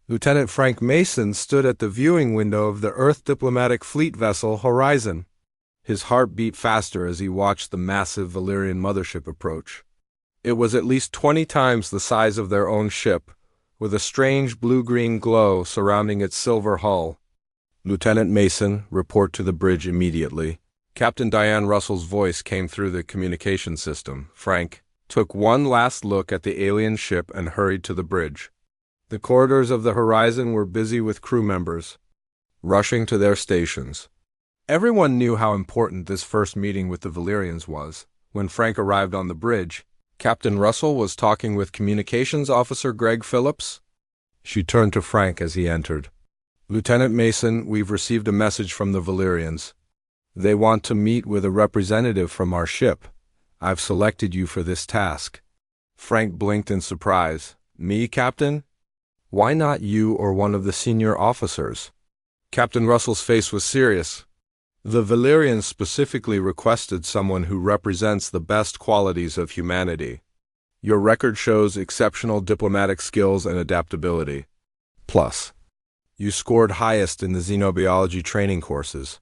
Lieutenant Frank Mason stood at the viewing window of the Earth diplomatic fleet vessel Horizon. His heart beat faster as he watched the massive Valyrian mothership approach. It was at least 20 times the size of their own ship, with a strange blue-green glow surrounding its silver hull. "Lieutenant Mason, report to the bridge immediately." Captain Diane Russell's voice came through the communication system. Frank took one last look at the alien ship and hurried to the bridge. The corridors of the Horizon were busy with crew members, rushing to their stations. Everyone knew how important this first meeting with the Valyrians was. When Frank arrived on the bridge, Captain Russell was talking with Communications Officer Greg Phillips. She turned to Frank as he entered. "Lieutenant Mason, we've received a message from the Valyrians. They want to meet with a representative from our ship. I've selected you for this task." Frank blinked in surprise. "Me, Captain? Why not you or one of the senior officers?" Captain Russell's face was serious. "The Valyrians specifically requested someone who represents the best qualities of humanity. Your record shows exceptional diplomatic skills and adaptability. Plus, you scored highest in the xenobiology training courses."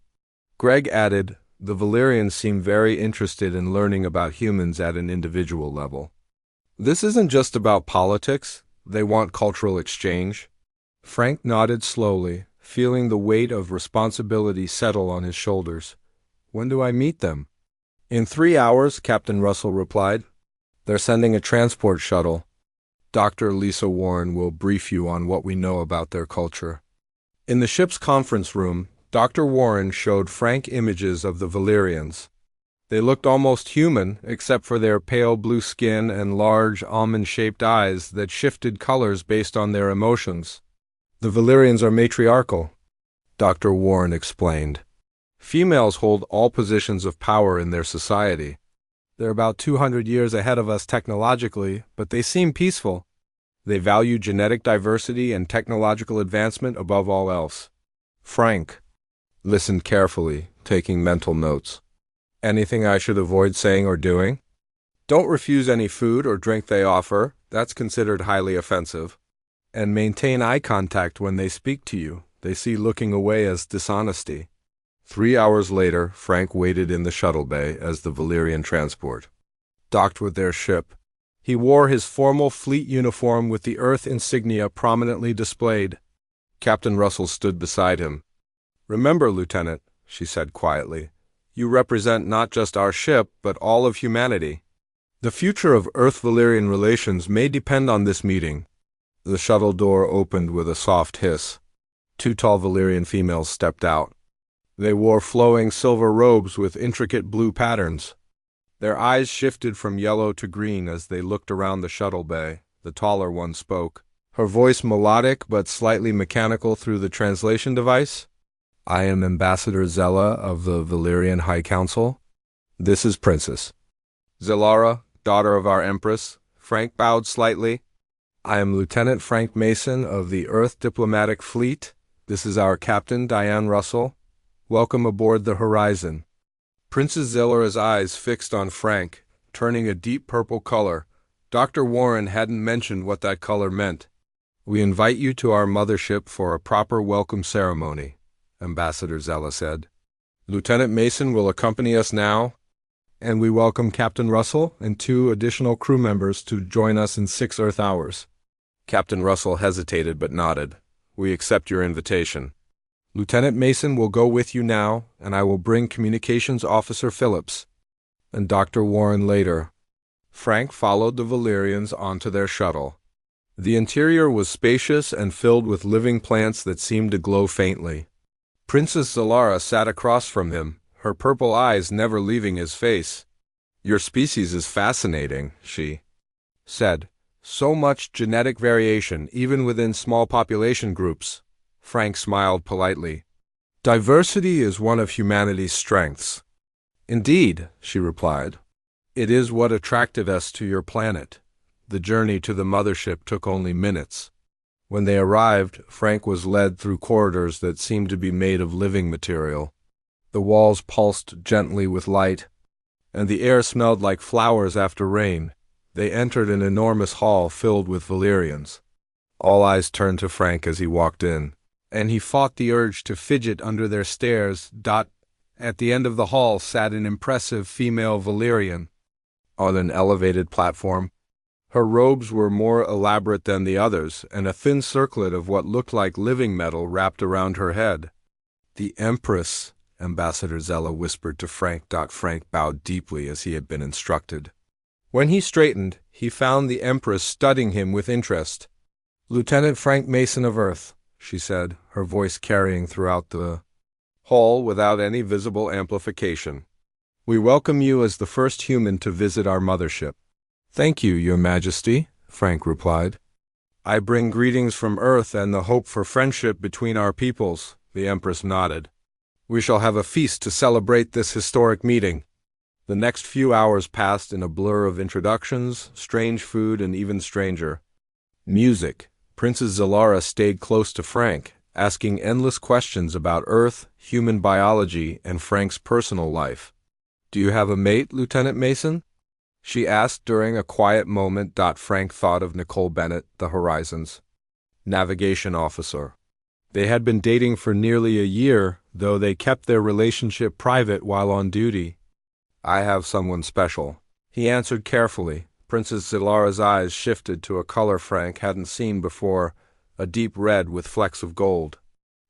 Greg added, "The Valyrians seem very interested in learning about humans at an individual level. This isn't just about politics. They want cultural exchange." Frank nodded slowly, feeling the weight of responsibility settle on his shoulders. "When do I meet them?" "In 3 hours," Captain Russell replied. "They're sending a transport shuttle. Dr. Lisa Warren will brief you on what we know about their culture." In the ship's conference room, Dr. Warren showed Frank images of the Valyrians. They looked almost human, except for their pale blue skin and large, almond-shaped eyes that shifted colors based on their emotions. "The Valyrians are matriarchal," Dr. Warren explained. "Females hold all positions of power in their society. They're about 200 years ahead of us technologically, but they seem peaceful. They value genetic diversity and technological advancement above all else." Frank listened carefully, taking mental notes. "Anything I should avoid saying or doing?" "Don't refuse any food or drink they offer. That's considered highly offensive. And maintain eye contact when they speak to you. They see looking away as dishonesty." 3 hours later, Frank waited in the shuttle bay as the Valyrian transport docked with their ship. He wore his formal fleet uniform with the Earth insignia prominently displayed. Captain Russell stood beside him. "Remember, Lieutenant," she said quietly, "you represent not just our ship, but all of humanity. The future of Earth-Valyrian relations may depend on this meeting." The shuttle door opened with a soft hiss. 2 tall Valyrian females stepped out. They wore flowing silver robes with intricate blue patterns. Their eyes shifted from yellow to green as they looked around the shuttle bay. The taller one spoke, her voice melodic but slightly mechanical through the translation device. "I am Ambassador Zella of the Valyrian High Council. This is Princess Zellara, daughter of our Empress." Frank bowed slightly. "I am Lieutenant Frank Mason of the Earth Diplomatic Fleet. This is our Captain, Diane Russell. Welcome aboard the Horizon." Princess Zellara's eyes fixed on Frank, turning a deep purple color. Dr. Warren hadn't mentioned what that color meant. "We invite you to our mothership for a proper welcome ceremony," Ambassador Zella said. "Lieutenant Mason will accompany us now, and we welcome Captain Russell and 2 additional crew members to join us in 6 Earth hours." Captain Russell hesitated but nodded. "We accept your invitation. Lieutenant Mason will go with you now, and I will bring Communications Officer Phillips and Dr. Warren later." Frank followed the Valyrians onto their shuttle. The interior was spacious and filled with living plants that seemed to glow faintly. Princess Zellara sat across from him, her purple eyes never leaving his face. "Your species is fascinating," she said. "So much genetic variation, even within small population groups." Frank smiled politely. "Diversity is one of humanity's strengths." "Indeed," she replied. "It is what attracted us to your planet." The journey to the mothership took only minutes. When they arrived, Frank was led through corridors that seemed to be made of living material. The walls pulsed gently with light, and the air smelled like flowers after rain. They entered an enormous hall filled with Valyrians. All eyes turned to Frank as he walked in, and he fought the urge to fidget under their stares. At the end of the hall sat an impressive female Valyrian on an elevated platform. Her robes were more elaborate than the others, and a thin circlet of what looked like living metal wrapped around her head. "The Empress," Ambassador Zella whispered to Frank. Frank bowed deeply as he had been instructed. When he straightened, he found the Empress studying him with interest. "Lieutenant Frank Mason of Earth," she said, her voice carrying throughout the hall without any visible amplification. "We welcome you as the first human to visit our mothership." "Thank you, Your Majesty," Frank replied. "I bring greetings from Earth and the hope for friendship between our peoples," the Empress nodded. "We shall have a feast to celebrate this historic meeting." The next few hours passed in a blur of introductions, strange food, and even stranger music. Princess Zalara stayed close to Frank, asking endless questions about Earth, human biology, and Frank's personal life. "Do you have a mate, Lieutenant Mason?" she asked during a quiet moment. Frank thought of Nicole Bennett, the Horizon's navigation officer. They had been dating for nearly a year, though they kept their relationship private while on duty. "I have someone special," he answered carefully. Princess Zalara's eyes shifted to a color Frank hadn't seen before, a deep red with flecks of gold.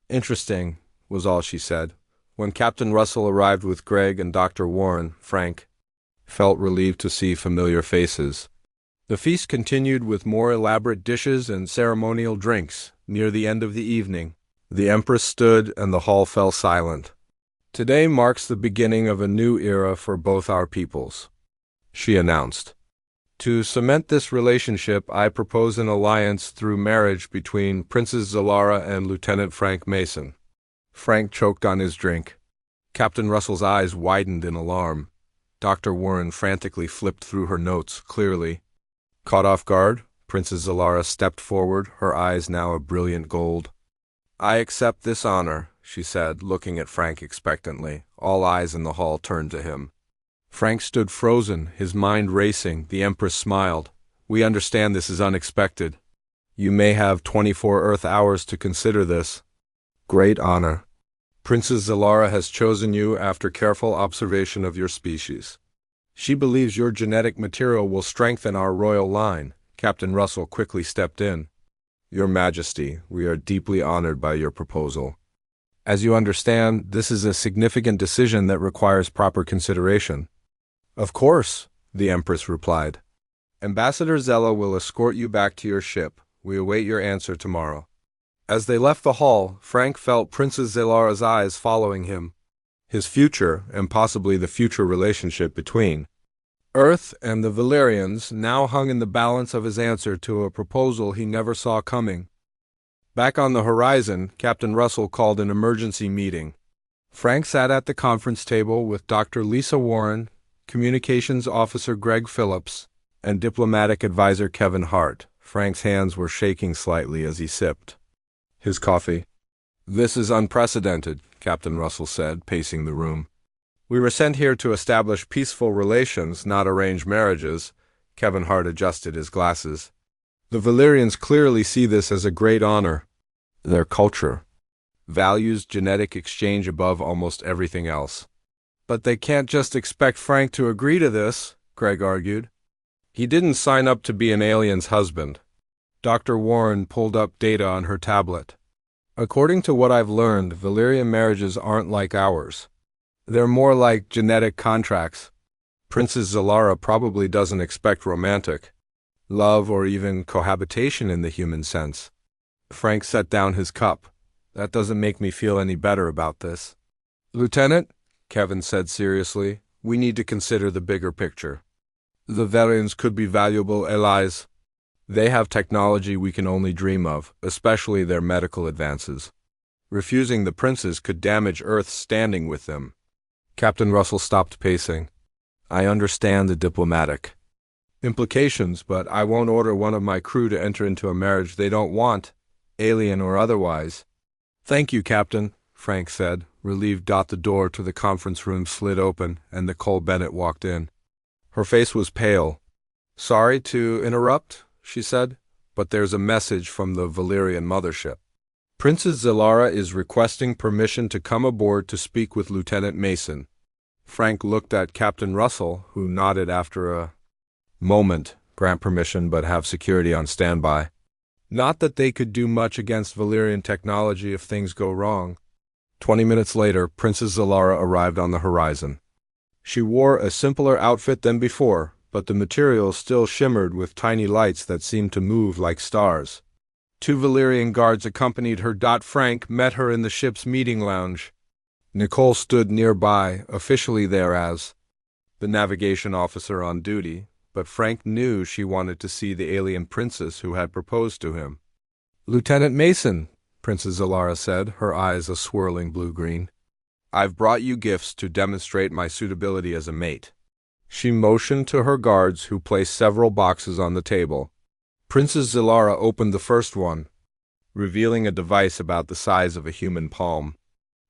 "Interesting," was all she said. When Captain Russell arrived with Greg and Dr. Warren, Frank felt relieved to see familiar faces. The feast continued with more elaborate dishes and ceremonial drinks. Near the end of the evening, the Empress stood and the hall fell silent. "Today marks the beginning of a new era for both our peoples," she announced. "To cement this relationship, I propose an alliance through marriage between Princess Zalara and Lieutenant Frank Mason." Frank choked on his drink. Captain Russell's eyes widened in alarm. Dr. Warren frantically flipped through her notes, clearly caught off guard. Princess Zalara stepped forward, her eyes now a brilliant gold. "I accept this honor," she said, looking at Frank expectantly. All eyes in the hall turned to him. Frank stood frozen, his mind racing. The Empress smiled. "We understand this is unexpected. You may have 24 Earth hours to consider this. Great honor. Princess Zalara has chosen you after careful observation of your species. She believes your genetic material will strengthen our royal line." Captain Russell quickly stepped in. "Your Majesty, we are deeply honored by your proposal. As you understand, this is a significant decision that requires proper consideration." "Of course," the Empress replied. "Ambassador Zella will escort you back to your ship. We await your answer tomorrow." As they left the hall, Frank felt Princess Zalara's eyes following him. His future, and possibly the future relationship between Earth and the Valyrians, now hung in the balance of his answer to a proposal he never saw coming. Back on the horizon, Captain Russell called an emergency meeting. Frank sat at the conference table with Dr. Lisa Warren, Communications Officer Greg Phillips, and Diplomatic Advisor Kevin Hart. Frank's hands were shaking slightly as he sipped his coffee. "This is unprecedented," Captain Russell said, pacing the room. "We were sent here to establish peaceful relations, not arrange marriages." Kevin Hart adjusted his glasses. "The Valyrians clearly see this as a great honor. Their culture values genetic exchange above almost everything else." "But they can't just expect Frank to agree to this," Greg argued. "He didn't sign up to be an alien's husband." Dr. Warren pulled up data on her tablet. "According to what I've learned, Valyrian marriages aren't like ours. They're more like genetic contracts. Princess Zalara probably doesn't expect romantic love or even cohabitation in the human sense." Frank set down his cup. "That doesn't make me feel any better about this." "Lieutenant," Kevin said seriously, "we need to consider the bigger picture. The Valyrians could be valuable allies. They have technology we can only dream of, especially their medical advances. Refusing the princes could damage Earth's standing with them." Captain Russell stopped pacing. "I understand the diplomatic implications, but I won't order one of my crew to enter into a marriage they don't want, alien or otherwise." "Thank you, Captain," Frank said, relieved. The door to the conference room slid open, and Nicole Bennett walked in. Her face was pale. "Sorry to interrupt," she said, but there's a message from the Valyrian mothership. Princess Zilara is requesting permission to come aboard to speak with Lieutenant Mason. Frank looked at Captain Russell, who nodded after a moment. Grant permission, but have security on standby. Not that they could do much against Valyrian technology if things go wrong. 20 minutes later, Princess Zilara arrived on the horizon. She wore a simpler outfit than before, but the material still shimmered with tiny lights that seemed to move like stars. 2 Valyrian guards accompanied her. Frank met her in the ship's meeting lounge. Nicole stood nearby, officially there as the navigation officer on duty, but Frank knew she wanted to see the alien princess who had proposed to him. "Lieutenant Mason," Princess Zilara said, her eyes a swirling blue-green. "I've brought you gifts to demonstrate my suitability as a mate." She motioned to her guards, who placed several boxes on the table. Princess Zilara opened the first one, revealing a device about the size of a human palm.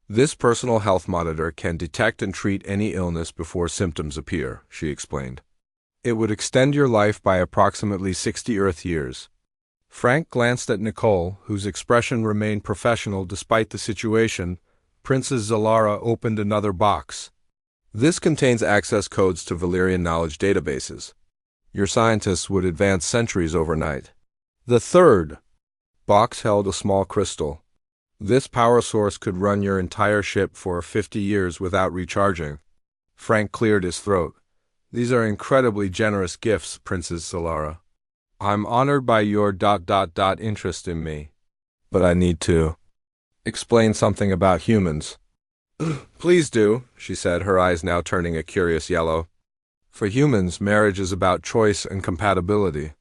"This personal health monitor can detect and treat any illness before symptoms appear," she explained. "It would extend your life by approximately 60 Earth years." Frank glanced at Nicole, whose expression remained professional despite the situation. Princess Zilara opened another box. "This contains access codes to Valyrian knowledge databases. Your scientists would advance centuries overnight." The third box held a small crystal. "This power source could run your entire ship for 50 years without recharging." Frank cleared his throat. "These are incredibly generous gifts, Princess Zilara. I'm honored by your interest in me. But I need to explain something about humans." "Please do," she said, her eyes now turning a curious yellow. "For humans, marriage is about choice and compatibility.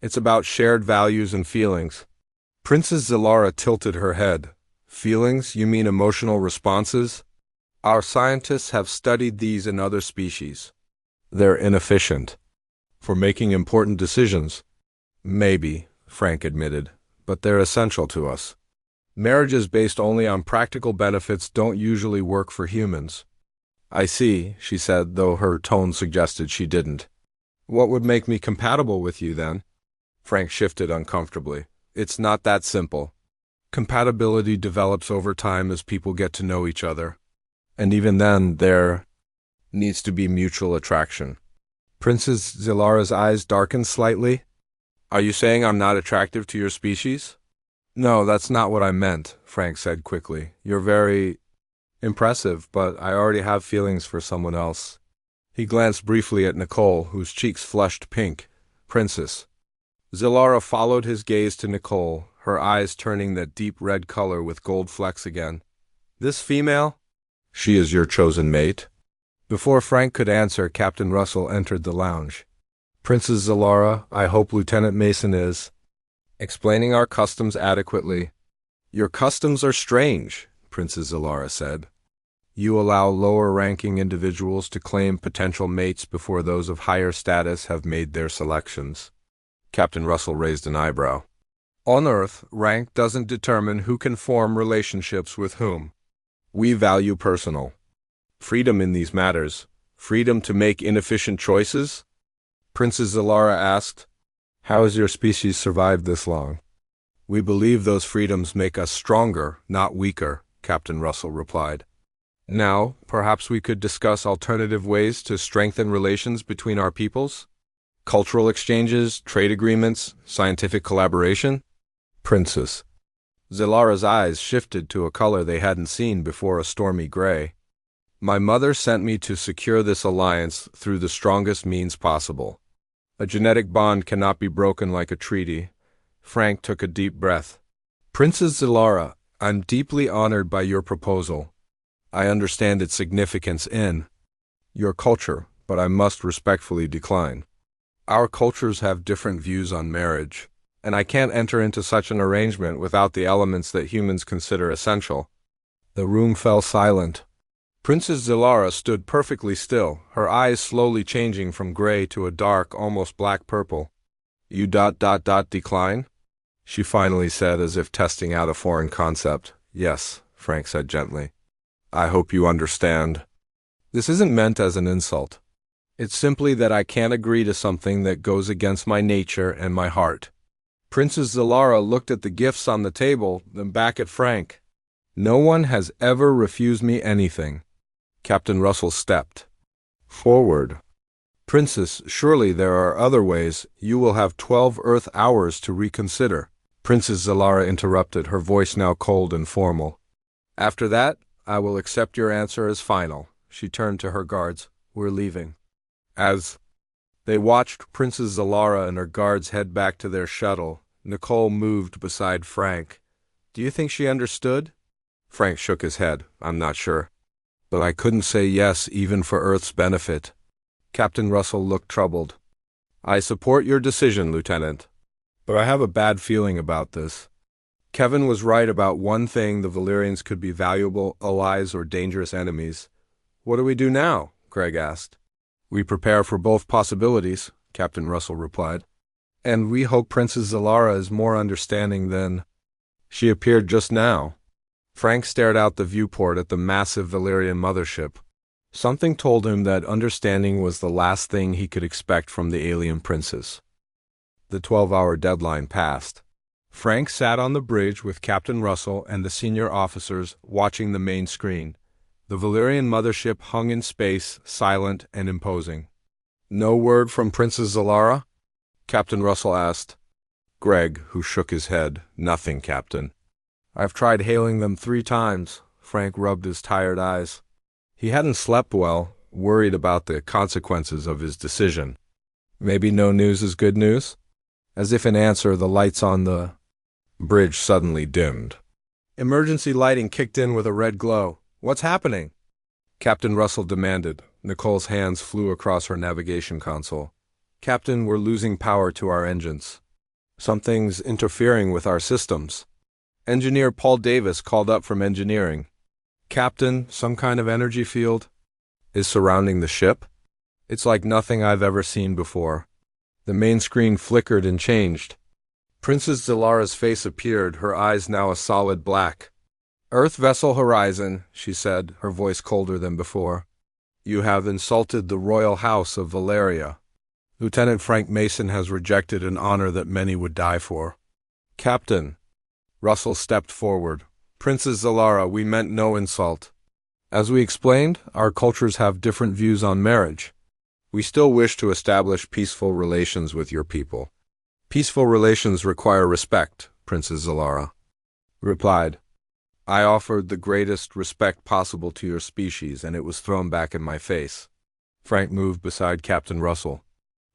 It's about shared values and feelings." Princess Zilara tilted her head. "Feelings? You mean emotional responses? Our scientists have studied these in other species. They're inefficient for making important decisions." "Maybe," Frank admitted, "but they're essential to us. Marriages based only on practical benefits don't usually work for humans." "I see," she said, though her tone suggested she didn't. "What would make me compatible with you, then?" Frank shifted uncomfortably. "It's not that simple. Compatibility develops over time as people get to know each other. And even then, there needs to be mutual attraction." Princess Zilara's eyes darkened slightly. "Are you saying I'm not attractive to your species?" "No, that's not what I meant," Frank said quickly. "You're very impressive, but I already have feelings for someone else." He glanced briefly at Nicole, whose cheeks flushed pink. "Princess." Zilara followed his gaze to Nicole, her eyes turning that deep red color with gold flecks again. "This female? She is your chosen mate?" Before Frank could answer, Captain Russell entered the lounge. "Princess Zilara, I hope Lieutenant Mason is explaining our customs adequately." "Your customs are strange," Princess Zilara said. "You allow lower-ranking individuals to claim potential mates before those of higher status have made their selections." Captain Russell raised an eyebrow. "On Earth, rank doesn't determine who can form relationships with whom. We value personal freedom in these matters." "Freedom to make inefficient choices?" Princess Zilara asked. "How has your species survived this long?" "We believe those freedoms make us stronger, not weaker," Captain Russell replied. "Now, perhaps we could discuss alternative ways to strengthen relations between our peoples? Cultural exchanges, trade agreements, scientific collaboration?" "Princess." Zilara's eyes shifted to a color they hadn't seen before, a stormy gray. "My mother sent me to secure this alliance through the strongest means possible. A genetic bond cannot be broken like a treaty." Frank took a deep breath. "Princess Zilara, I'm deeply honored by your proposal. I understand its significance in your culture, but I must respectfully decline. Our cultures have different views on marriage, and I can't enter into such an arrangement without the elements that humans consider essential." The room fell silent. Princess Zilara stood perfectly still, her eyes slowly changing from gray to a dark, almost black purple. "You decline?" she finally said, as if testing out a foreign concept. "Yes," Frank said gently. "I hope you understand. This isn't meant as an insult. It's simply that I can't agree to something that goes against my nature and my heart." Princess Zalara looked at the gifts on the table, then back at Frank. No one has ever refused me anything. Captain Russell stepped forward. Princess, surely there are other ways. You will have 12 Earth hours to reconsider. Princess Zalara interrupted, her voice now cold and formal. After that, I will accept your answer as final. She turned to her guards. We're leaving. As they watched Princess Zalara and her guards head back to their shuttle, Nicole moved beside Frank. Do you think she understood? Frank shook his head. I'm not sure. But I couldn't say yes even for Earth's benefit. Captain Russell looked troubled. I support your decision, Lieutenant. But I have a bad feeling about this. Kevin was right about one thing: the Valyrians could be valuable allies or dangerous enemies. What do we do now? Greg asked. We prepare for both possibilities, Captain Russell replied. And we hope Princess Zalara is more understanding than she appeared just now. Frank stared out the viewport at the massive Valyrian mothership. Something told him that understanding was the last thing he could expect from the alien princess. The 12-hour deadline passed. Frank sat on the bridge with Captain Russell and the senior officers watching the main screen. The Valyrian mothership hung in space, silent and imposing. No word from Princess Zalara? Captain Russell asked. Greg, who shook his head. Nothing, Captain. I've tried hailing them 3 times. Frank rubbed his tired eyes. He hadn't slept well, worried about the consequences of his decision. Maybe no news is good news? As if in answer, the lights on the bridge suddenly dimmed. Emergency lighting kicked in with a red glow. What's happening? Captain Russell demanded. Nicole's hands flew across her navigation console. Captain, we're losing power to our engines. Something's interfering with our systems. Engineer Paul Davis called up from engineering. Captain, some kind of energy field is surrounding the ship. It's like nothing I've ever seen before. The main screen flickered and changed. Princess Zalara's face appeared, her eyes now a solid black. Earth Vessel Horizon, she said, her voice colder than before. You have insulted the royal house of Valeria. Lieutenant Frank Mason has rejected an honor that many would die for. Captain. Russell stepped forward. Princess Zalara, we meant no insult. As we explained, our cultures have different views on marriage. We still wish to establish peaceful relations with your people. Peaceful relations require respect, Princess Zalara replied. I offered the greatest respect possible to your species, and it was thrown back in my face. Frank moved beside Captain Russell.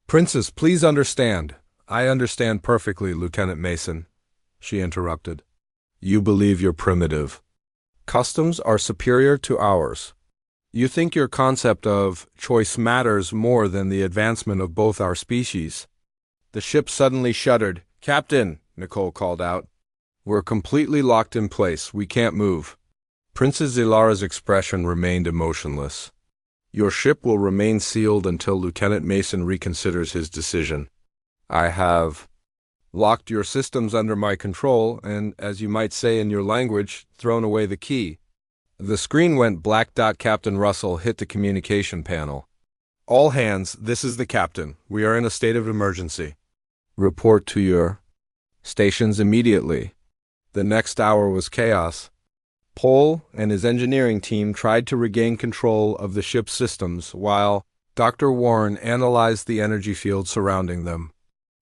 Princess, please understand. I understand perfectly, Lieutenant Mason, she interrupted. You believe you're primitive. Customs are superior to ours. You think your concept of choice matters more than the advancement of both our species. The ship suddenly shuddered. Captain, Nicole called out. We're completely locked in place. We can't move. Princess Zalara's expression remained emotionless. Your ship will remain sealed until Lieutenant Mason reconsiders his decision. I have locked your systems under my control and, as you might say in your language, thrown away the key. The screen went black. Captain Russell hit the communication panel. All hands, this is the captain. We are in a state of emergency. Report to your stations immediately. The next hour was chaos. Paul and his engineering team tried to regain control of the ship's systems while Dr. Warren analyzed the energy field surrounding them.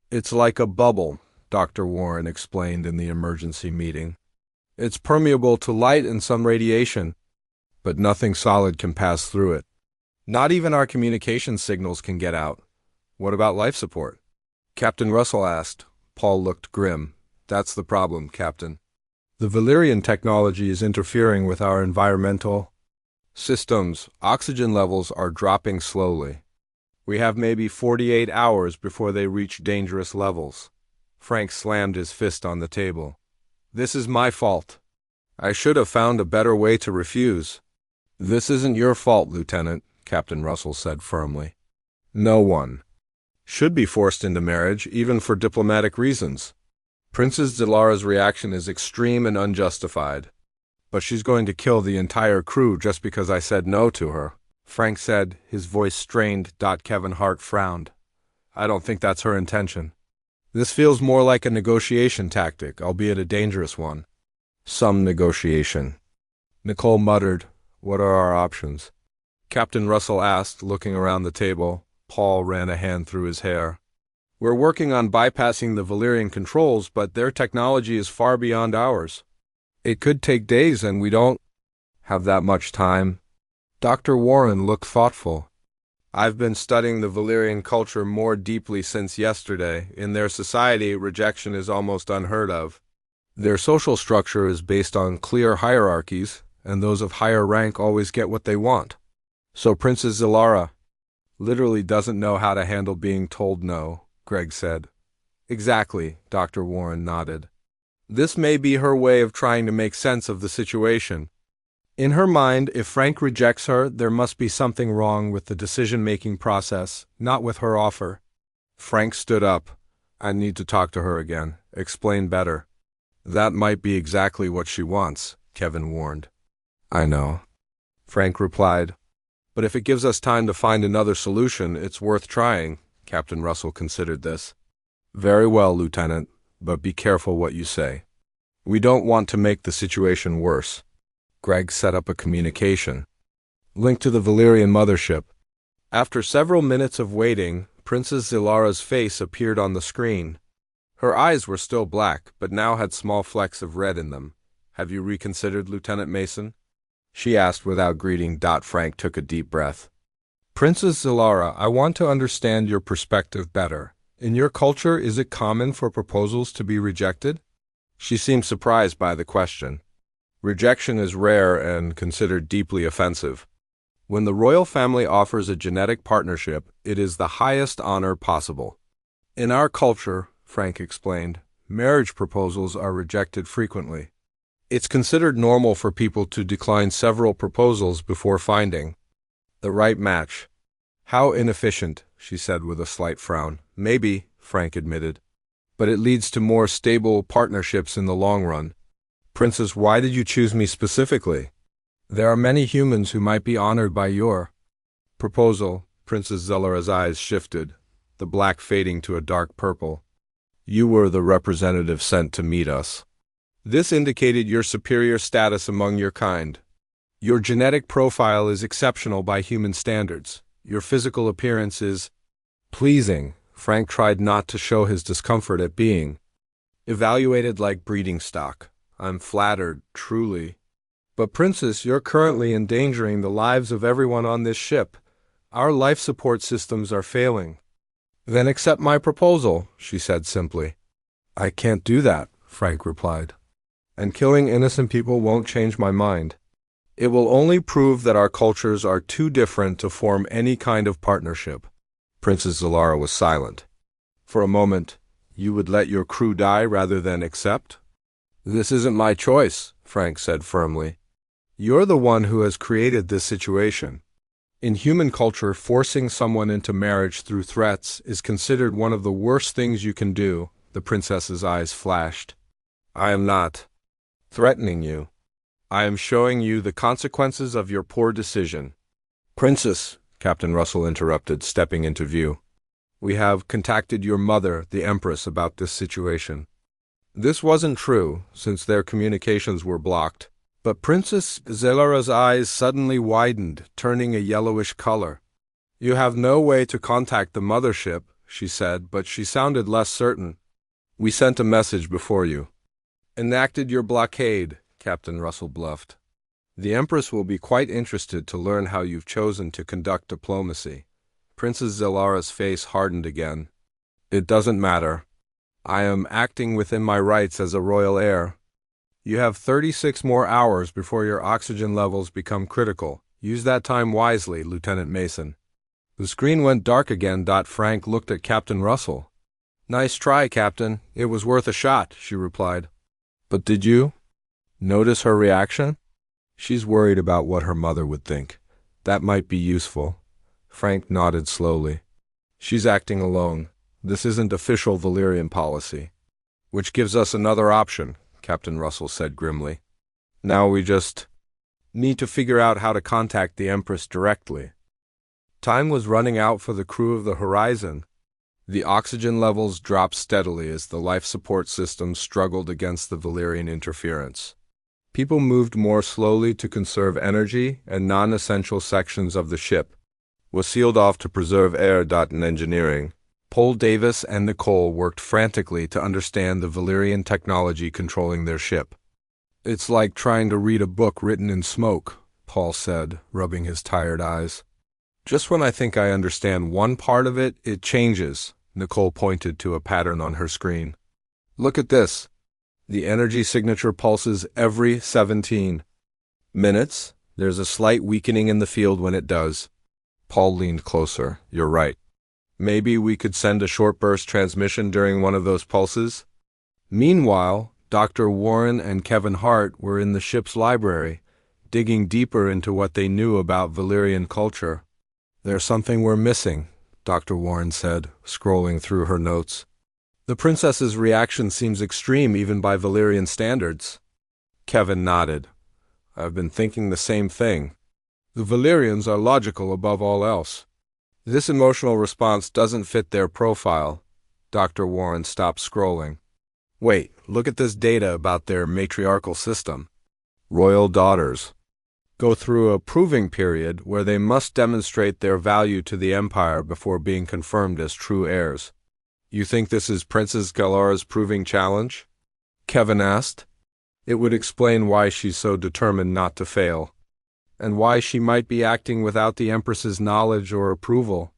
It's like a bubble, Dr. Warren explained in the emergency meeting. It's permeable to light and some radiation, but nothing solid can pass through it. Not even our communication signals can get out. What about life support? Captain Russell asked. Paul looked grim. That's the problem, Captain. The Valyrian technology is interfering with our environmental systems. Oxygen levels are dropping slowly. We have maybe 48 hours before they reach dangerous levels. Frank slammed his fist on the table. This is my fault. I should have found a better way to refuse. This isn't your fault, Lieutenant, Captain Russell said firmly. No one should be forced into marriage, even for diplomatic reasons. Princess Zalara's reaction is extreme and unjustified. But she's going to kill the entire crew just because I said no to her, Frank said, his voice strained. Kevin Hart frowned. I don't think that's her intention. This feels more like a negotiation tactic, albeit a dangerous one. Some negotiation. Nicole muttered, "What are our options?" Captain Russell asked, looking around the table. Paul ran a hand through his hair. "We're working on bypassing the Valyrian controls, but their technology is far beyond ours. It could take days, and we don't have that much time." Dr. Warren looked thoughtful. "I've been studying the Valyrian culture more deeply since yesterday. In their society, rejection is almost unheard of. Their social structure is based on clear hierarchies, and those of higher rank always get what they want. So Princess Zilara literally doesn't know how to handle being told no," Greg said. "Exactly," Dr. Warren nodded. "This may be her way of trying to make sense of the situation. In her mind, if Frank rejects her, there must be something wrong with the decision-making process, not with her offer." Frank stood up. "I need to talk to her again. Explain better." "That might be exactly what she wants," Kevin warned. "I know," Frank replied. "But if it gives us time to find another solution, it's worth trying." Captain Russell considered this. "Very well, Lieutenant, but be careful what you say. We don't want to make the situation worse." Greg set up a communication link to the Valyrian mothership. After several minutes of waiting, Princess Zilara's face appeared on the screen. Her eyes were still black, but now had small flecks of red in them. "Have you reconsidered, Lieutenant Mason?" she asked without greeting. Frank took a deep breath. "Princess Zilara, I want to understand your perspective better. In your culture, is it common for proposals to be rejected?" She seemed surprised by the question. "Rejection is rare and considered deeply offensive. When the royal family offers a genetic partnership, it is the highest honor possible. In our culture," Frank explained, "marriage proposals are rejected frequently. It's considered normal for people to decline several proposals before finding the right match." "How inefficient," she said with a slight frown. "Maybe," Frank admitted, "but it leads to more stable partnerships in the long run." "Princess, why did you choose me specifically? There are many humans who might be honored by your proposal." Princess Zellara's eyes shifted, the black fading to a dark purple. "You were the representative sent to meet us. This indicated your superior status among your kind. Your genetic profile is exceptional by human standards. Your physical appearance is pleasing." Frank tried not to show his discomfort at being evaluated like breeding stock. "I'm flattered, truly. But Princess, you're currently endangering the lives of everyone on this ship. Our life support systems are failing." "Then accept my proposal," she said simply. "I can't do that," Frank replied. "And killing innocent people won't change my mind. It will only prove that our cultures are too different to form any kind of partnership." Princess Zilara was silent. For a moment, "You would let your crew die rather than accept?" "This isn't my choice," Frank said firmly. "You're the one who has created this situation. In human culture, forcing someone into marriage through threats is considered one of the worst things you can do." The princess's eyes flashed. "I am not threatening you. I am showing you the consequences of your poor decision." "Princess," Captain Russell interrupted, stepping into view, "we have contacted your mother, the Empress, about this situation." This wasn't true, since their communications were blocked. But Princess Zellara's eyes suddenly widened, turning a yellowish color. "You have no way to contact the mothership," she said, but she sounded less certain. "We sent a message before you enacted your blockade," Captain Russell bluffed. "The Empress will be quite interested to learn how you've chosen to conduct diplomacy." Princess Zellara's face hardened again. "It doesn't matter. I am acting within my rights as a royal heir. You have 36 more hours before your oxygen levels become critical. Use that time wisely, Lieutenant Mason." The screen went dark again. Frank looked at Captain Russell. "Nice try, Captain. It was worth a shot," she replied. "But did you notice her reaction? She's worried about what her mother would think. That might be useful." Frank nodded slowly. "She's acting alone. This isn't official Valyrian policy." "Which gives us another option," Captain Russell said grimly. "Now we just need to figure out how to contact the Empress directly." Time was running out for the crew of the Horizon. The oxygen levels dropped steadily as the life support system struggled against the Valyrian interference. People moved more slowly to conserve energy, and non-essential sections of the ship was sealed off to preserve air. In engineering, Paul Davis and Nicole worked frantically to understand the Valyrian technology controlling their ship. "It's like trying to read a book written in smoke," Paul said, rubbing his tired eyes. "Just when I think I understand one part of it, it changes." Nicole pointed to a pattern on her screen. "Look at this. The energy signature pulses every 17 minutes. There's a slight weakening in the field when it does." Paul leaned closer. "You're right. Maybe we could send a short burst transmission during one of those pulses?" Meanwhile, Dr. Warren and Kevin Hart were in the ship's library, digging deeper into what they knew about Valyrian culture. "There's something we're missing," Dr. Warren said, scrolling through her notes. "The princess's reaction seems extreme even by Valyrian standards." Kevin nodded. "I've been thinking the same thing. The Valyrians are logical above all else. This emotional response doesn't fit their profile." Dr. Warren stopped scrolling. "Wait, look at this data about their matriarchal system. Royal daughters go through a proving period where they must demonstrate their value to the Empire before being confirmed as true heirs." "You think this is Princess Galara's proving challenge?" Kevin asked. "It would explain why she's so determined not to fail, and why she might be acting without the Empress's knowledge or approval."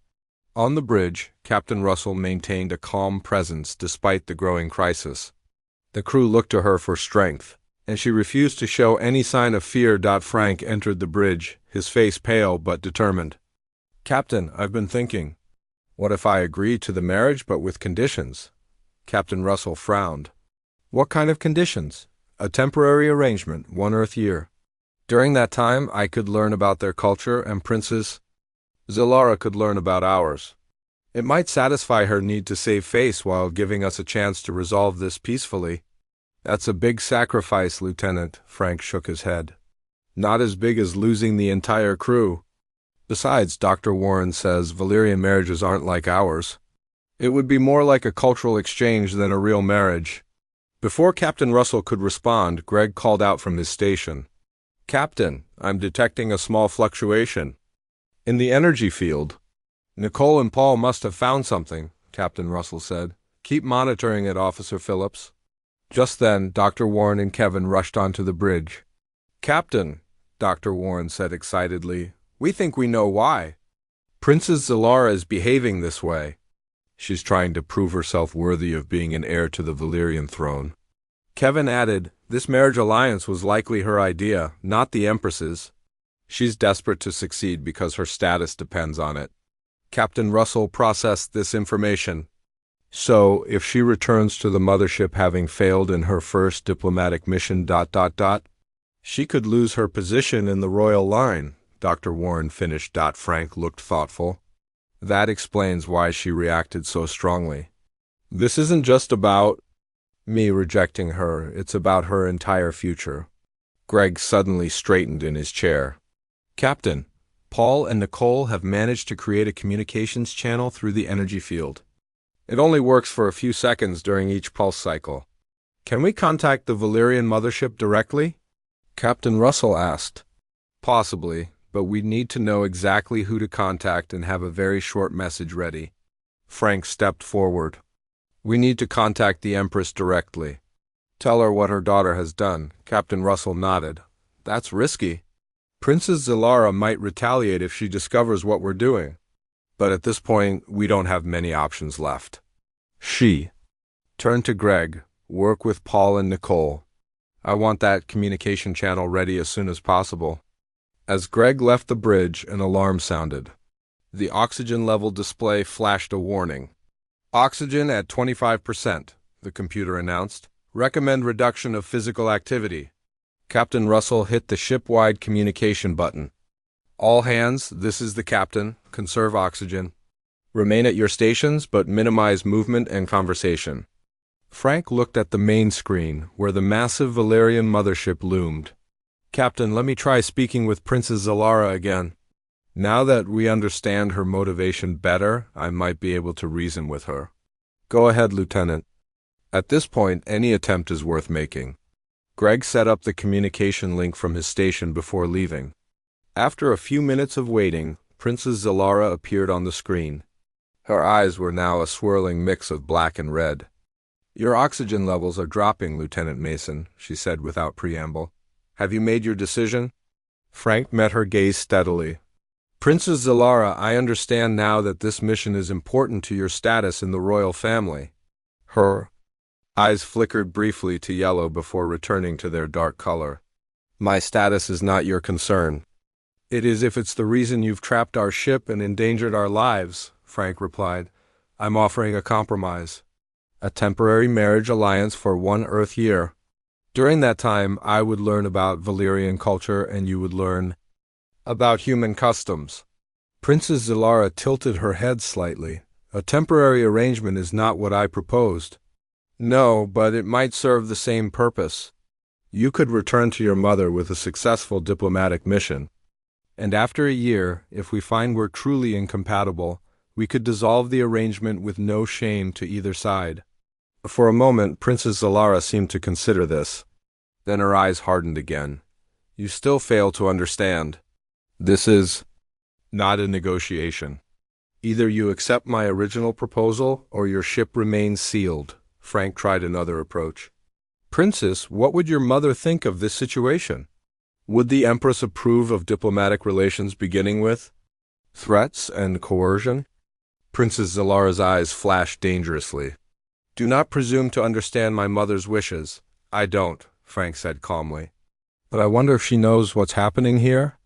On the bridge, Captain Russell maintained a calm presence despite the growing crisis. The crew looked to her for strength, and she refused to show any sign of fear. Frank entered the bridge, his face pale but determined. "Captain, I've been thinking. What if I agree to the marriage but with conditions?" Captain Russell frowned. "What kind of conditions?" "A temporary arrangement, 1 Earth year. During that time, I could learn about their culture, and Princess Zalara could learn about ours. It might satisfy her need to save face while giving us a chance to resolve this peacefully." "That's a big sacrifice, Lieutenant," Frank shook his head. "Not as big as losing the entire crew. Besides, Dr. Warren says Valyrian marriages aren't like ours. It would be more like a cultural exchange than a real marriage." Before Captain Russell could respond, Greg called out from his station. "Captain, I'm detecting a small fluctuation in the energy field." "Nicole and Paul must have found something," Captain Russell said. "Keep monitoring it, Officer Phillips." Just then, Dr. Warren and Kevin rushed onto the bridge. "Captain," Dr. Warren said excitedly, "we think we know why. Princess Zalara is behaving this way. She's trying to prove herself worthy of being an heir to the Valyrian throne." Kevin added, "This marriage alliance was likely her idea, not the Empress's. She's desperate to succeed because her status depends on it." Captain Russell processed this information. "So, if she returns to the mothership having failed in her first diplomatic mission... she could lose her position in the royal line," Dr. Warren finished. Frank looked thoughtful. "That explains why she reacted so strongly. This isn't just about me rejecting her, it's about her entire future." Greg suddenly straightened in his chair. "Captain, Paul and Nicole have managed to create a communications channel through the energy field. It only works for a few seconds during each pulse cycle. Can we contact the Valyrian mothership directly?" Captain Russell asked. "Possibly, but we need to know exactly who to contact and have a very short message ready." Frank stepped forward. "We need to contact the Empress directly. Tell her what her daughter has done." Captain Russell nodded. "That's risky. Princess Zalara might retaliate if she discovers what we're doing. But at this point, we don't have many options left." She turned to Greg. "Work with Paul and Nicole. I want that communication channel ready as soon as possible." As Greg left the bridge, an alarm sounded. The oxygen level display flashed a warning. "Oxygen at 25%, the computer announced. "Recommend reduction of physical activity." Captain Russell hit the ship-wide communication button. "All hands, this is the captain. Conserve oxygen. Remain at your stations, but minimize movement and conversation." Frank looked at the main screen, where the massive Valyrian mothership loomed. "Captain, let me try speaking with Princess Zalara again." Now that we understand her motivation better, I might be able to reason with her. Go ahead, Lieutenant. At this point, any attempt is worth making. Greg set up the communication link from his station before leaving. After a few minutes of waiting, Princess Zalara appeared on the screen. Her eyes were now a swirling mix of black and red. Your oxygen levels are dropping, Lieutenant Mason, she said without preamble. Have you made your decision? Frank met her gaze steadily. Princess Zalara, I understand now that this mission is important to your status in the royal family. Her eyes flickered briefly to yellow before returning to their dark color. My status is not your concern. It is if it's the reason you've trapped our ship and endangered our lives, Frank replied. I'm offering a compromise. A temporary marriage alliance for 1 Earth year. During that time, I would learn about Valyrian culture and you would learn about human customs. Princess Zalara tilted her head slightly. A temporary arrangement is not what I proposed. No, but it might serve the same purpose. You could return to your mother with a successful diplomatic mission. And after a year, if we find we're truly incompatible, we could dissolve the arrangement with no shame to either side. For a moment, Princess Zalara seemed to consider this. Then her eyes hardened again. You still fail to understand. This is not a negotiation. Either you accept my original proposal or your ship remains sealed. Frank tried another approach. Princess, what would your mother think of this situation? Would the Empress approve of diplomatic relations beginning with threats and coercion? Princess Zalara's eyes flashed dangerously. Do not presume to understand my mother's wishes. I don't, Frank said calmly. But I wonder if she knows what's happening here?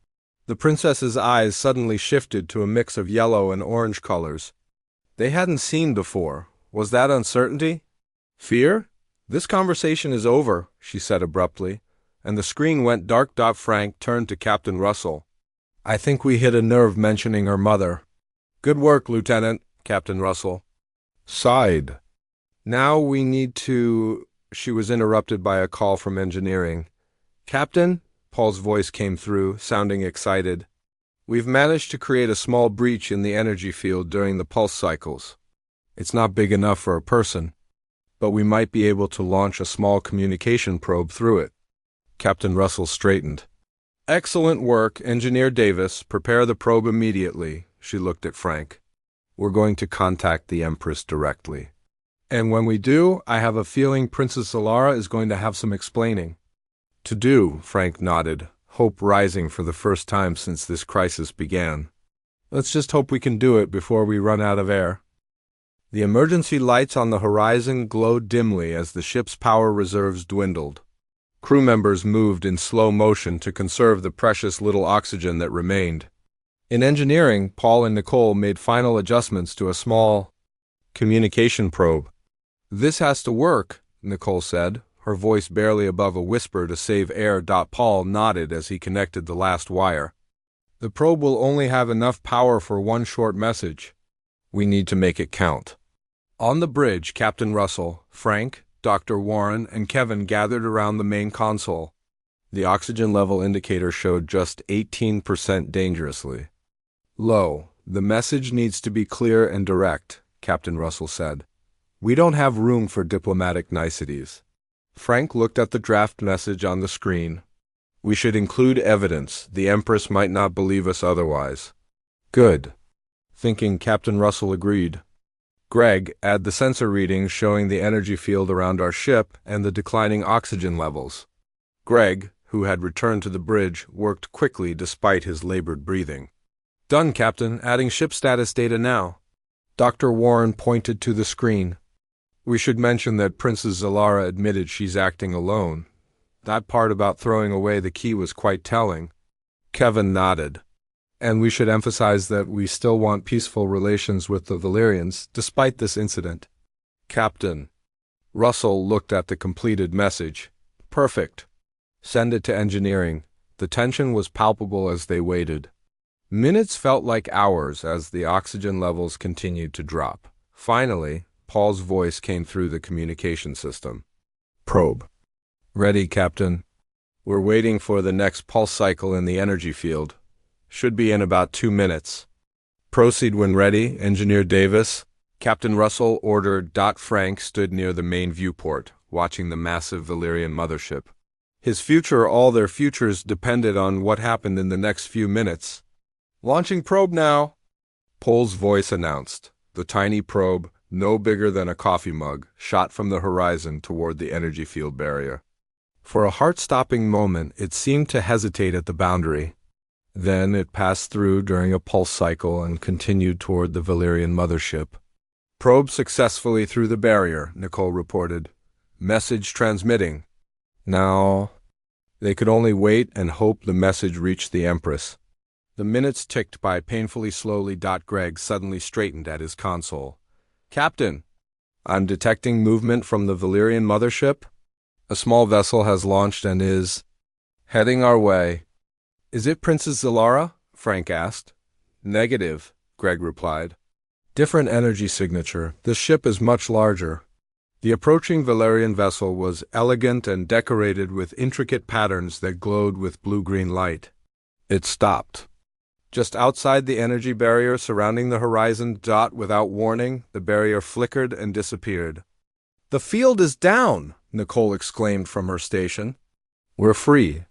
The princess's eyes suddenly shifted to a mix of yellow and orange colors. They hadn't seen before. Was that uncertainty? Fear? This conversation is over, she said abruptly, and the screen went dark. Frank turned to Captain Russell. I think we hit a nerve mentioning her mother. Good work, Lieutenant, Captain Russell sighed. Now we need to... She was interrupted by a call from engineering. Captain? Paul's voice came through, sounding excited. We've managed to create a small breach in the energy field during the pulse cycles. It's not big enough for a person, but we might be able to launch a small communication probe through it. Captain Russell straightened. Excellent work, Engineer Davis. Prepare the probe immediately. She looked at Frank. We're going to contact the Empress directly. And when we do, I have a feeling Princess Zalara is going to have some explaining to do, Frank nodded, hope rising for the first time since this crisis began. Let's just hope we can do it before we run out of air. The emergency lights on the horizon glowed dimly as the ship's power reserves dwindled. Crew members moved in slow motion to conserve the precious little oxygen that remained. In engineering, Paul and Nicole made final adjustments to a small communication probe. This has to work, Nicole said, her voice barely above a whisper to save air. Paul nodded as he connected the last wire. The probe will only have enough power for one short message. We need to make it count. On the bridge, Captain Russell, Frank, Dr. Warren, and Kevin gathered around the main console. The oxygen level indicator showed just 18% dangerously low. The message needs to be clear and direct, Captain Russell said. We don't have room for diplomatic niceties. Frank looked at the draft message on the screen. We should include evidence. The Empress might not believe us otherwise. Good. Thinking, Captain Russell agreed. Greg, add the sensor readings showing the energy field around our ship and the declining oxygen levels. Greg, who had returned to the bridge, worked quickly despite his labored breathing. Done, Captain. Adding ship status data now. Dr. Warren pointed to the screen. We should mention that Princess Zalara admitted she's acting alone. That part about throwing away the key was quite telling. Kevin nodded. And we should emphasize that we still want peaceful relations with the Valyrians, despite this incident. Captain. Russell looked at the completed message. Perfect. Send it to engineering. The tension was palpable as they waited. Minutes felt like hours as the oxygen levels continued to drop. Finally, Paul's voice came through the communication system. Probe. Ready, Captain. We're waiting for the next pulse cycle in the energy field. Should be in about 2 minutes. Proceed when ready, Engineer Davis. Captain Russell ordered. Frank stood near the main viewport, watching the massive Valyrian mothership. His future, all their futures, depended on what happened in the next few minutes. Launching probe now, Pohl's voice announced. The tiny probe, no bigger than a coffee mug, shot from the horizon toward the energy field barrier. For a heart-stopping moment, it seemed to hesitate at the boundary. Then it passed through during a pulse cycle and continued toward the Valyrian mothership. Probe successfully through the barrier, Nicole reported. Message transmitting. Now, they could only wait and hope the message reached the Empress. The minutes ticked by painfully slowly. Greg suddenly straightened at his console. Captain, I'm detecting movement from the Valyrian mothership. A small vessel has launched and is heading our way. Is it Princess Zalara? Frank asked. Negative, Greg replied. Different energy signature. This ship is much larger. The approaching Valyrian vessel was elegant and decorated with intricate patterns that glowed with blue-green light. It stopped. Just outside the energy barrier surrounding the horizon. Without warning, the barrier flickered and disappeared. The field is down, Nicole exclaimed from her station. We're free.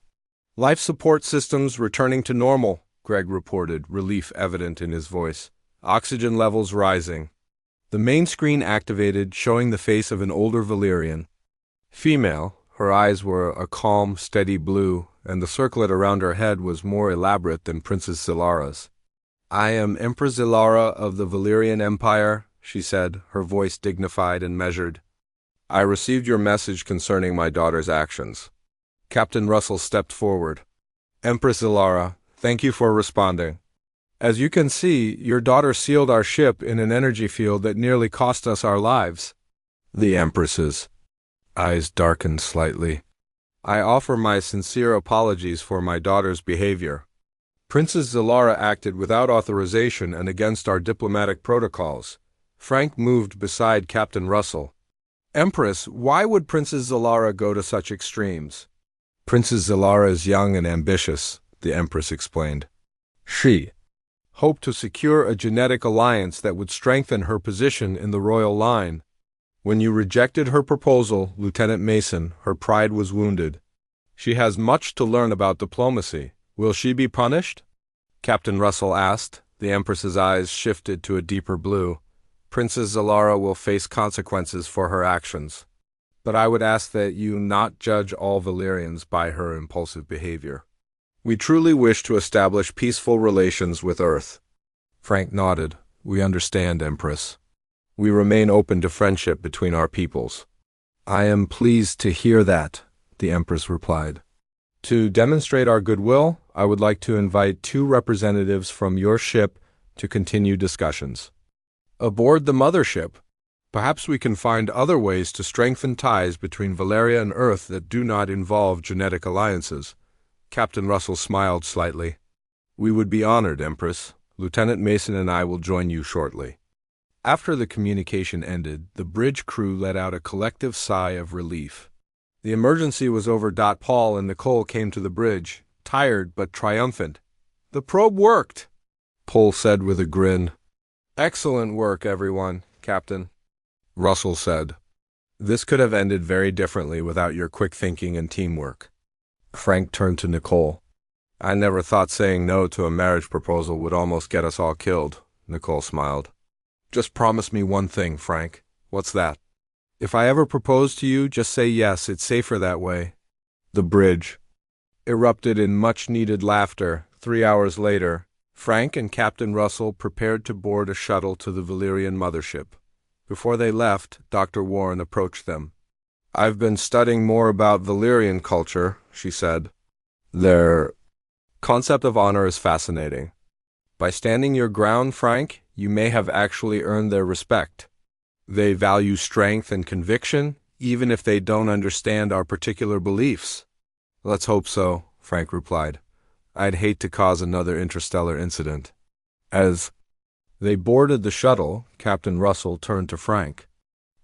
Life support systems returning to normal, Greg reported, relief evident in his voice. Oxygen levels rising. The main screen activated, showing the face of an older Valyrian. Female, her eyes were a calm, steady blue, and the circlet around her head was more elaborate than Princess Zalara's. I am Empress Zalara of the Valyrian Empire, she said, her voice dignified and measured. I received your message concerning my daughter's actions. Captain Russell stepped forward. Empress Zalara, thank you for responding. As you can see, your daughter sealed our ship in an energy field that nearly cost us our lives. The Empress's eyes darkened slightly. I offer my sincere apologies for my daughter's behavior. Princess Zalara acted without authorization and against our diplomatic protocols. Frank moved beside Captain Russell. Empress, why would Princess Zalara go to such extremes? Princess Zalara is young and ambitious, the Empress explained. She hoped to secure a genetic alliance that would strengthen her position in the royal line. When you rejected her proposal, Lieutenant Mason, her pride was wounded. She has much to learn about diplomacy. Will she be punished? Captain Russell asked. The Empress's eyes shifted to a deeper blue. Princess Zalara will face consequences for her actions. But I would ask that you not judge all Valyrians by her impulsive behavior. We truly wish to establish peaceful relations with Earth. Frank nodded. We understand, Empress. We remain open to friendship between our peoples. I am pleased to hear that, the Empress replied. To demonstrate our goodwill, I would like to invite 2 representatives from your ship to continue discussions. Aboard the mothership, perhaps we can find other ways to strengthen ties between Valeria and Earth that do not involve genetic alliances. Captain Russell smiled slightly. We would be honored, Empress. Lieutenant Mason and I will join you shortly. After the communication ended, the bridge crew let out a collective sigh of relief. The emergency was over. Paul and Nicole came to the bridge, tired but triumphant. The probe worked, Paul said with a grin. Excellent work, everyone, Captain, Russell said. This could have ended very differently without your quick thinking and teamwork. Frank turned to Nicole. I never thought saying no to a marriage proposal would almost get us all killed, Nicole smiled. Just promise me one thing, Frank. What's that? If I ever propose to you, just say yes. It's safer that way. The bridge erupted in much-needed laughter. 3 hours later, Frank and Captain Russell prepared to board a shuttle to the Valyrian mothership. Before they left, Dr. Warren approached them. I've been studying more about Valyrian culture, she said. Their concept of honor is fascinating. By standing your ground, Frank, you may have actually earned their respect. They value strength and conviction, even if they don't understand our particular beliefs. Let's hope so, Frank replied. I'd hate to cause another interstellar incident. As they boarded the shuttle, Captain Russell turned to Frank.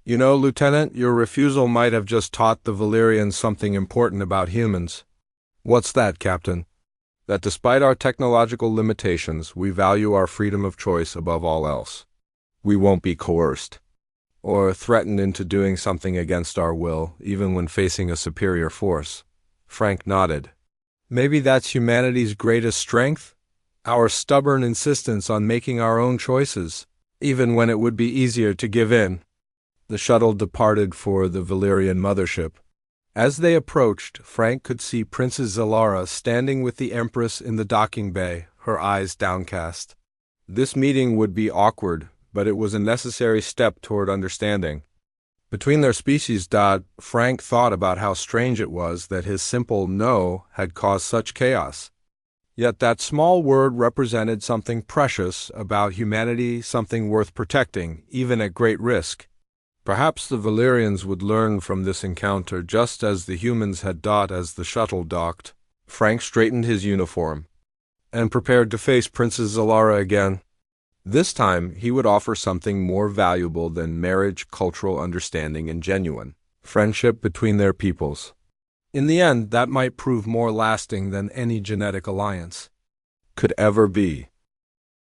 You know, Lieutenant, your refusal might have just taught the Valyrians something important about humans. What's that, Captain? That despite our technological limitations, we value our freedom of choice above all else. We won't be coerced or threatened into doing something against our will, even when facing a superior force. Frank nodded. Maybe that's humanity's greatest strength? Our stubborn insistence on making our own choices, even when it would be easier to give in. The shuttle departed for the Valyrian mothership. As they approached, Frank could see Princess Zalara standing with the Empress in the docking bay, her eyes downcast. This meeting would be awkward, but it was a necessary step toward understanding. Between their species, Frank thought about how strange it was that his simple no had caused such chaos. Yet that small word represented something precious about humanity, something worth protecting, even at great risk. Perhaps the Valyrians would learn from this encounter just as the humans had as the shuttle docked. Frank straightened his uniform and prepared to face Princess Zalara again. This time, he would offer something more valuable than marriage, cultural understanding, and genuine friendship between their peoples. In the end, that might prove more lasting than any genetic alliance could ever be.